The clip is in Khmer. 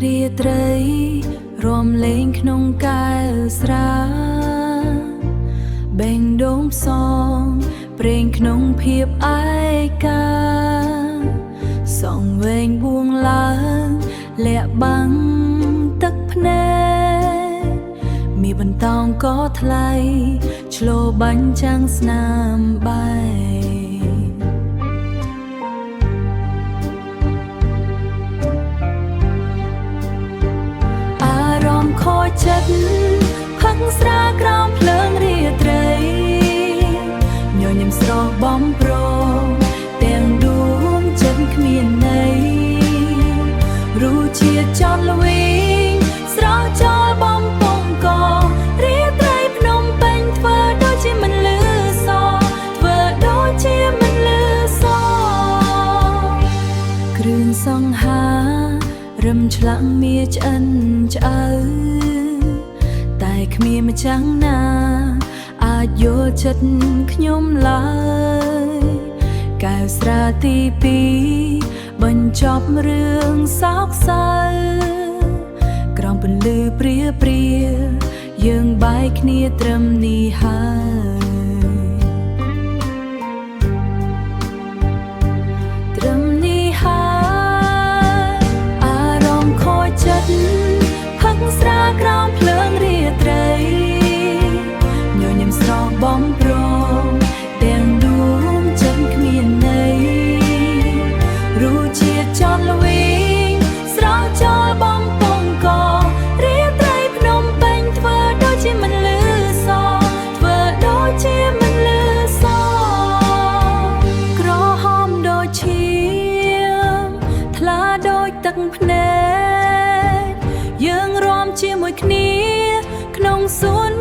រាត្រីរំលេងក្នុងកែវស្រាបេងដូងផ្សងប្រេងក្នុងភាពឯកាសងវែងបួងឡើងលាក់បាំងទឹកភ្នែកមានបន្តោងក៏ថ្លៃឆ្លូបាញ់ចាំងស្នាមបែខូចចិត្តផឹកស្រាក្រោមភ្លើងរាត្រីញញឹមស្រស់បំព្រងទាំងដួងចិត្តគ្មានន័យរសជាតិចត់ល្វីងស្រស់ចោលបំពង់ករាត្រីភ្នំពេញធ្វើដូចជាមិនលឺសធ្វើដូចជាមិនលឺសគ្រឿងសង្ហារឹមឆ្លាក់មាឆ្អិនឆ្អៅតែគ្មានម្ចាំងណាអាចយល់ចិត្តខ្ញុំឡើយកែវស្រាទីពីរបញ្ចប់រឿងសោកសៅក្រោមពន្លឺព្រាព្រាយើងបែកគ្នាត្រឹមនេះហើយត្រឹមនេះហើយអារម្មណ៍ខូចចិត្តផឹកស្រាក្រោមភ្លើងរាត្រីញញឹមស្រស់បំព្រងទាំងដួងចិត្តគ្មានន័យរសជាតិចត់ល្វីងស្រស់ចោលបំពង់ករាត្រីភ្នំពេញធ្វើដូចជាមិនលឺសធ្វើដូចជាមិនលឺសក្រហមដូចឈាមថ្លាដូចទឹកភ្នែកយើងរួមជាមួយគ្នាក្នុងសួន